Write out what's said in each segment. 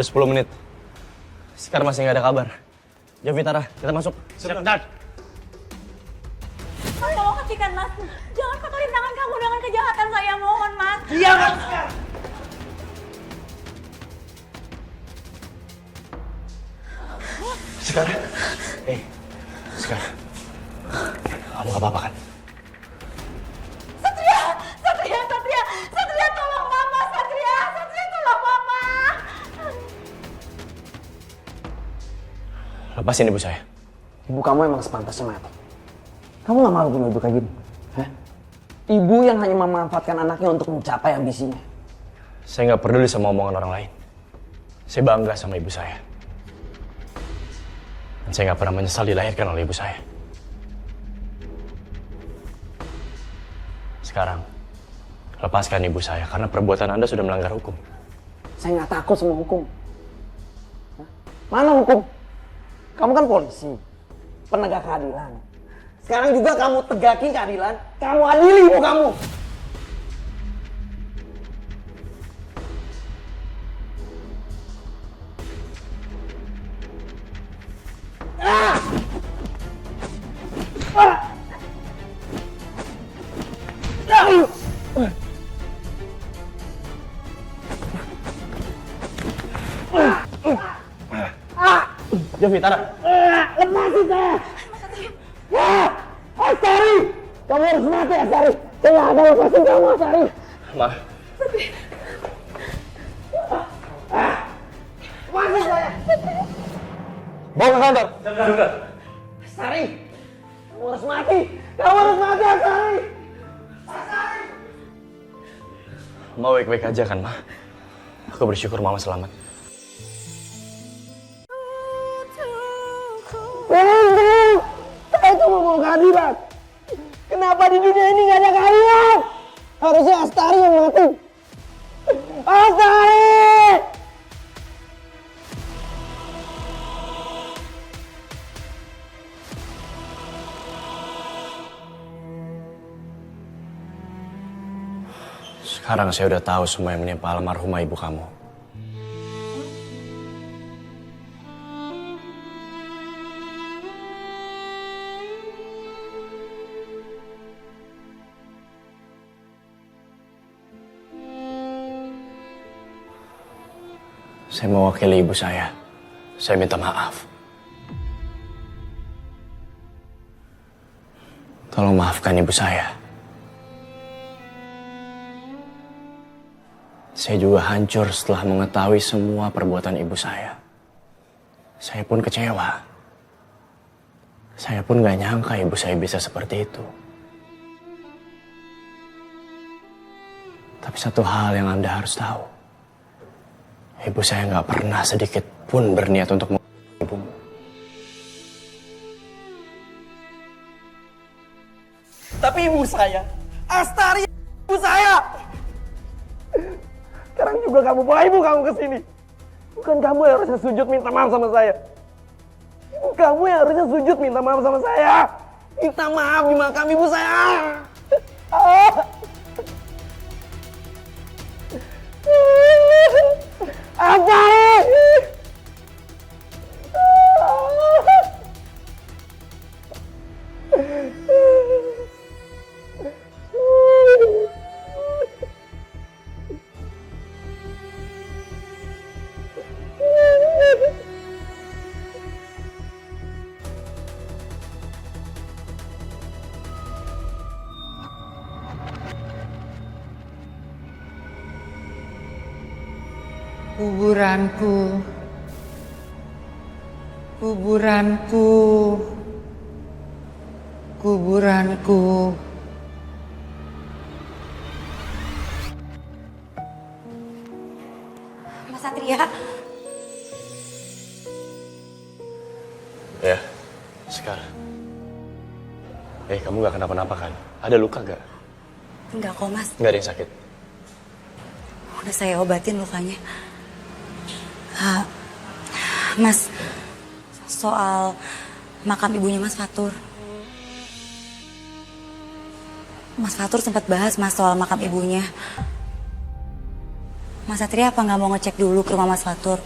Udah 10 menit. Sekarang masih nggak ada kabar. Jovi, Tara, kita masuk. Siap, Dad. Mas, tolong hentikan, Mas. Jangan kotorin tangan kamu dengan kejahatan saya, mohon, Mas. Iya, Mas. Sekarang, sekarang, kamu gak apa-apa kan? Satria, tolong Mama, Satria, tolong Mama. Lepasin ibu saya. Ibu kamu emang sepantasnya mati. Kamu gak malu punya ibu kayak gini? Hah? Ibu yang hanya memanfaatkan anaknya untuk mencapai ambisinya. Saya nggak peduli sama omongan orang lain. Saya bangga sama ibu saya. Dan saya nggak pernah menyesal dilahirkan oleh ibu saya. Sekarang, lepaskan ibu saya karena perbuatan Anda sudah melanggar hukum. Saya nggak takut sama hukum. Hah? Mana hukum? Kamu kan polisi, penegak keadilan. Sekarang juga kamu tegakin keadilan, kamu adili ibu kamu. Jovi, Tara. Lepasin saya! Astari! Kamu harus mati, Astari! Saya nggak akan lepasin kamu, Astari! Ma. Lepasin saya! Bawa ke kantor. Astari! Kamu harus mati! Kamu harus mati, Astari! Ma baik-baik aja kan, Ma? Aku bersyukur Mama selamat. Tunggu! Saya cuma mau keadilan! Kenapa di dunia ini nggak ada keadilan? Harusnya Astari yang mati! Astari! Sekarang saya udah tahu semua yang menimpa almarhumah ibu kamu. Saya mewakili ibu saya. Saya minta maaf. Tolong maafkan ibu saya. Saya juga hancur setelah mengetahui semua perbuatan ibu saya. Saya pun kecewa. Saya pun gak nyangka ibu saya bisa seperti itu. Tapi satu hal yang Anda harus tahu. Ibu saya gak pernah sedikit pun berniat untuk membunuh ibumu. Tapi ibu saya, Astari ibu saya! Sekarang juga kamu bawa ibu kamu ke sini. Bukan kamu yang harusnya sujud minta maaf sama saya. Ibu kamu yang harusnya sujud minta maaf sama saya. Minta maaf di makam ibu saya. Astari! Kuburanku, kuburanku, kuburanku. Mas Satria, Ya, sekarang. Kamu gak kenapa-napa kan? Ada luka gak? enggak kok Mas. Gak ada yang sakit? Udah saya obatin lukanya. Mas, soal makam ibunya Mas Fatur. Mas Fatur sempat bahas Mas soal makam ibunya. Mas Satria apa nggak mau ngecek dulu ke rumah Mas Fatur?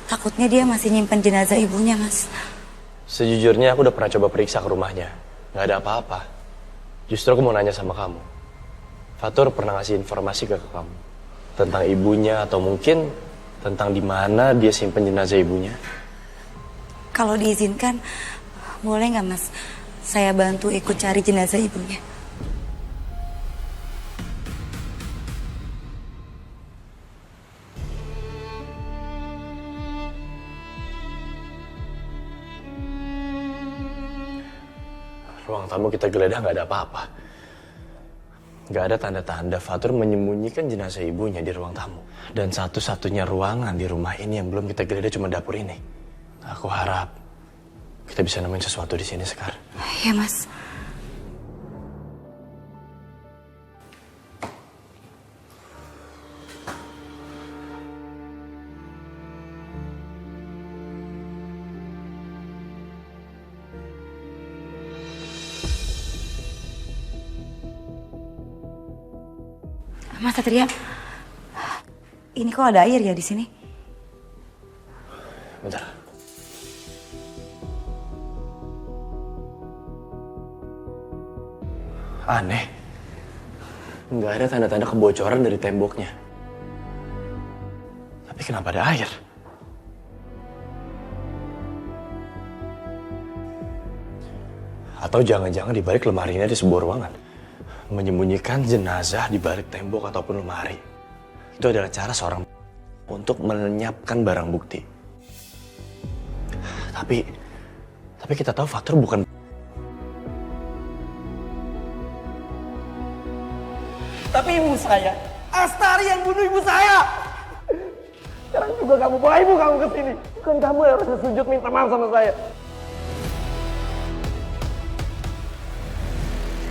Takutnya dia masih nyimpen jenazah ibunya, Mas. Sejujurnya aku udah pernah coba periksa ke rumahnya. Nggak ada apa-apa. Justru aku mau nanya sama kamu. Fatur pernah ngasih informasi ke kamu tentang ibunya atau mungkin tentang di mana dia simpen jenazah ibunya? Kalau diizinkan, boleh nggak, Mas? Saya bantu ikut cari jenazah ibunya. Ruang tamu kita geledah nggak ada apa-apa. Nggak ada tanda-tanda Fatur menyembunyikan jenazah ibunya di ruang tamu. Dan satu-satunya ruangan di rumah ini yang belum kita geledah cuma dapur ini. Aku harap kita bisa nemuin sesuatu di sini, Sekar. Ya, Mas. Mas Satria, ini kok ada air ya di sini? Bentar. Aneh. Nggak ada tanda-tanda kebocoran dari temboknya. Tapi kenapa ada air? Atau jangan-jangan di balik lemari ini ada sebuah ruangan. Menyembunyikan jenazah di balik tembok ataupun lemari. Itu adalah cara seorang untuk melenyapkan barang bukti. Tapi kita tahu Fatur bukan. Tapi ibu saya, Astari yang bunuh ibu saya. Sekarang juga kamu bawa ibu kamu ke sini. Bukan kamu yang harus sujud minta maaf sama saya.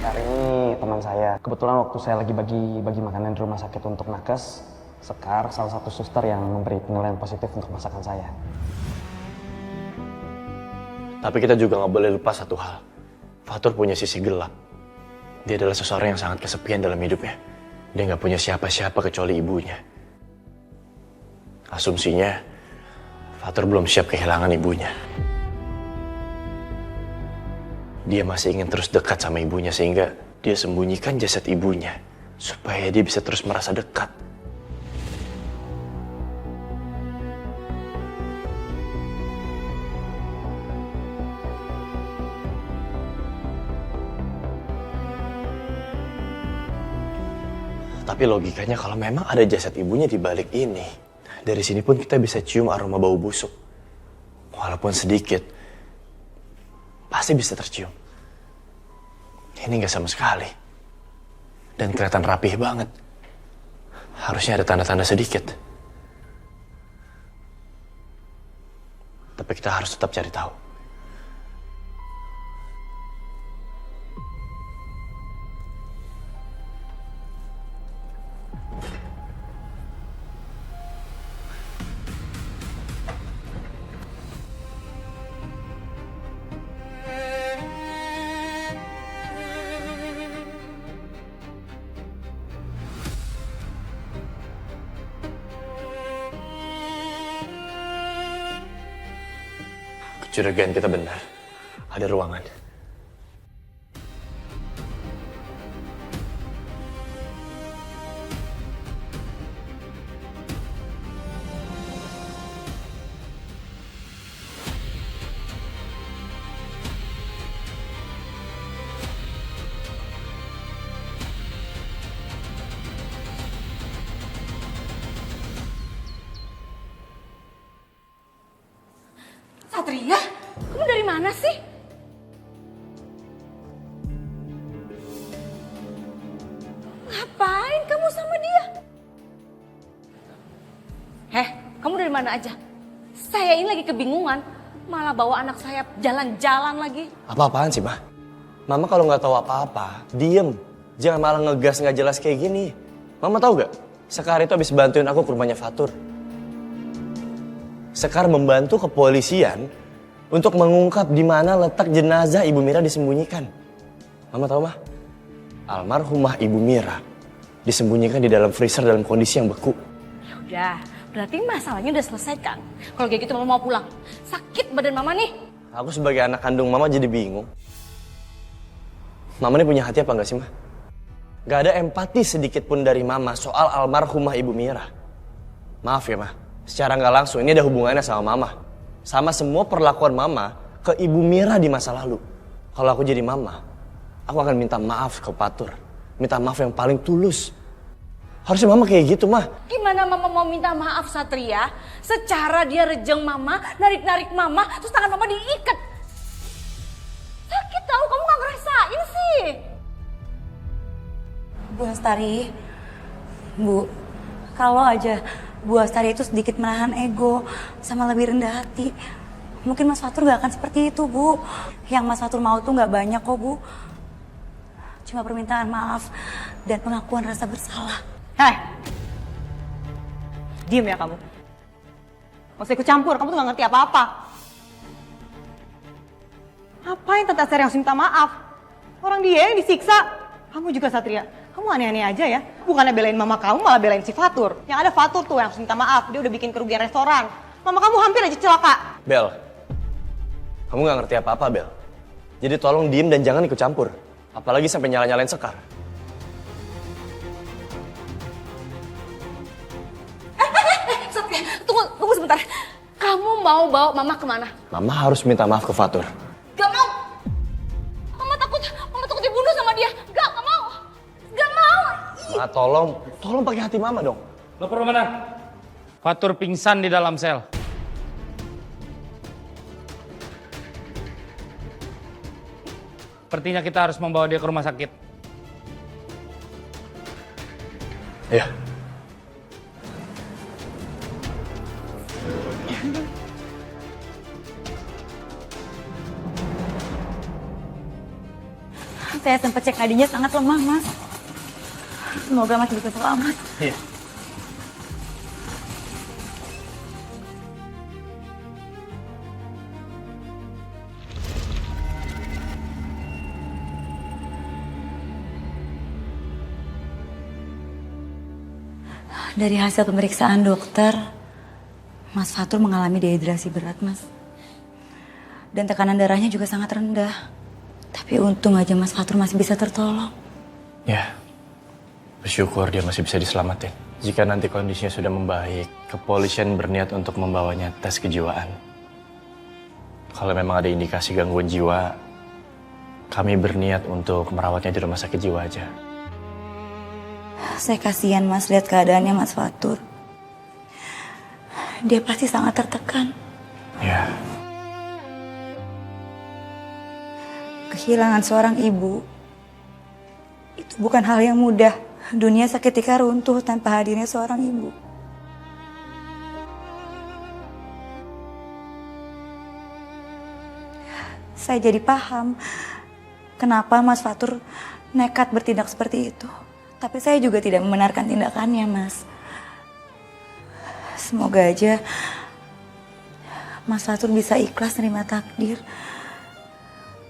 Sekar ini teman saya. Kebetulan waktu saya lagi bagi makanan di rumah sakit untuk nakes, Sekar salah satu suster yang memberi penilaian positif untuk masakan saya. Tapi kita juga nggak boleh lupa satu hal. Fatur punya sisi gelap. Dia adalah seseorang yang sangat kesepian dalam hidupnya. Dia nggak punya siapa-siapa kecuali ibunya. Asumsinya, Fatur belum siap kehilangan ibunya. Dia masih ingin terus dekat sama ibunya sehingga dia sembunyikan jasad ibunya supaya dia bisa terus merasa dekat. Tapi logikanya kalau memang ada jasad ibunya di balik ini, dari sini pun kita bisa cium aroma bau busuk. Walaupun sedikit, pasti bisa tercium. Ini nggak sama sekali. Dan kelihatan rapih banget. Harusnya ada tanda-tanda sedikit. Tapi kita harus tetap cari tahu. Kecurigaan kita benar. Ada ruangan. Satria, kamu dari mana sih? Ngapain kamu sama dia? Kamu dari mana aja? Saya ini lagi kebingungan, malah bawa anak saya jalan-jalan lagi. Apa-apaan sih, Ma? Mama kalau nggak tahu apa-apa, diem. Jangan malah ngegas nggak jelas kayak gini. Mama tahu gak? Sekar itu habis bantuin aku ke rumahnya Fatur. Sekar membantu kepolisian untuk mengungkap di mana letak jenazah Ibu Mira disembunyikan. Mama tahu, Mah? Almarhumah Ibu Mira disembunyikan di dalam freezer dalam kondisi yang beku. Ya udah, berarti masalahnya udah selesai kan? Kalau kayak gitu mama mau pulang. Sakit badan mama nih. Aku sebagai anak kandung mama jadi bingung. Mama ini punya hati apa enggak sih, Ma? Gak ada empati sedikit pun dari mama soal almarhumah Ibu Mira. Maaf ya, Ma. Secara nggak langsung ini ada hubungannya sama mama. Sama semua perlakuan mama ke Ibu Mira di masa lalu. Kalau aku jadi mama, aku akan minta maaf ke Fatur. Minta maaf yang paling tulus. Harusnya mama kayak gitu, Ma. Gimana mama mau minta maaf, Satria? Secara dia rejeng mama, narik-narik mama, terus tangan mama diikat. Sakit tahu, kamu gak ngerasain sih. Bu Astari, Bu, kalau aja Bu Astari itu sedikit menahan ego sama lebih rendah hati, mungkin Mas Fatur gak akan seperti itu, Bu. Yang Mas Fatur mau tuh gak banyak kok, Bu. Cuma permintaan maaf dan pengakuan rasa bersalah. Hei, diem ya kamu. Gak usah ikut campur, kamu tuh gak ngerti apa-apa. Ngapain Tante Astari harus minta maaf? Orang dia yang disiksa. Kamu juga Satria, kamu aneh-aneh aja ya. Bukannya belain mama kamu, malah belain si Fatur. Yang ada Fatur tuh yang harus minta maaf, dia udah bikin kerugian restoran. Mama kamu hampir aja celaka. Bel, kamu gak ngerti apa-apa, Bel. Jadi tolong diem dan jangan ikut campur. Apalagi sampai nyala-nyalain Sekar. Satria, tunggu sebentar. Kamu mau bawa mama kemana? Mama harus minta maaf ke Fatur. Gak mau. Mama takut dibunuh sama dia. Gak mau. Gak mau. Ma, tolong pakai hati mama dong. Lo Permana? Fatur pingsan di dalam sel. Sepertinya kita harus membawa dia ke rumah sakit. Iya. Saya sempat cek nadinya sangat lemah, Mas. Semoga Mas bisa selamat. Iya. Dari hasil pemeriksaan dokter, Mas Fatur mengalami dehidrasi berat, Mas. Dan tekanan darahnya juga sangat rendah. Tapi untung aja Mas Fatur masih bisa tertolong. Ya, bersyukur dia masih bisa diselamatin. Jika nanti kondisinya sudah membaik, kepolisian berniat untuk membawanya tes kejiwaan. Kalau memang ada indikasi gangguan jiwa, kami berniat untuk merawatnya di rumah sakit jiwa aja. Saya kasihan Mas lihat keadaannya Mas Fatur. Dia pasti sangat tertekan. Ya, Kehilangan seorang ibu itu bukan hal yang mudah. Dunia seketika runtuh tanpa hadirnya seorang ibu. Saya jadi paham kenapa Mas Fatur nekat bertindak seperti itu. Tapi saya juga tidak membenarkan tindakannya, Mas. Semoga aja Mas Fatur bisa ikhlas nerima takdir.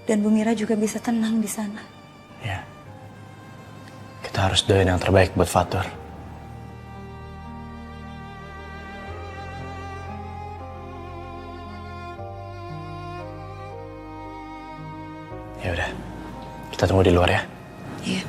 Dan Bu Mira juga bisa tenang di sana. ya. Kita harus doain yang terbaik buat Fatur. Ya udah, kita tunggu di luar ya. Iya.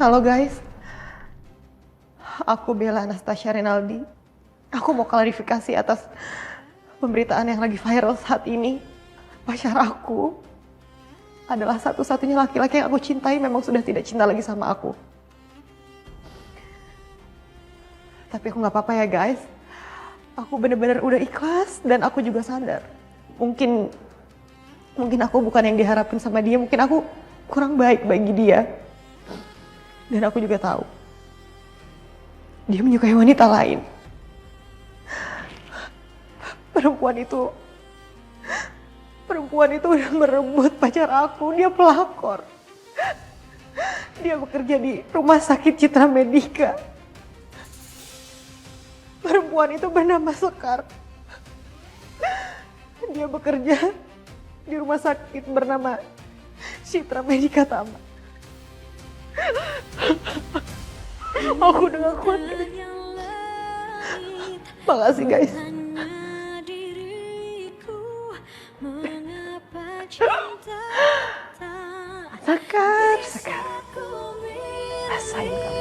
Halo guys, aku Bella Anastasia Renaldi. Aku mau klarifikasi atas pemberitaan yang lagi viral saat ini. Pacar aku adalah satu-satunya laki-laki yang aku cintai memang sudah tidak cinta lagi sama aku. Tapi aku gak apa-apa ya guys. Aku benar-benar udah ikhlas dan aku juga sadar. Mungkin aku bukan yang diharapin sama dia, mungkin aku kurang baik bagi dia. Dan aku juga tahu dia menyukai wanita lain. Perempuan itu udah merebut pacar aku, dia pelakor. Dia bekerja di rumah sakit Citra Medika. Perempuan itu bernama Sekar. Dia bekerja di rumah sakit bernama Citra Medika Tama. Aku udah gak kuat. Makasih guys. Sekar. Rasain kamu.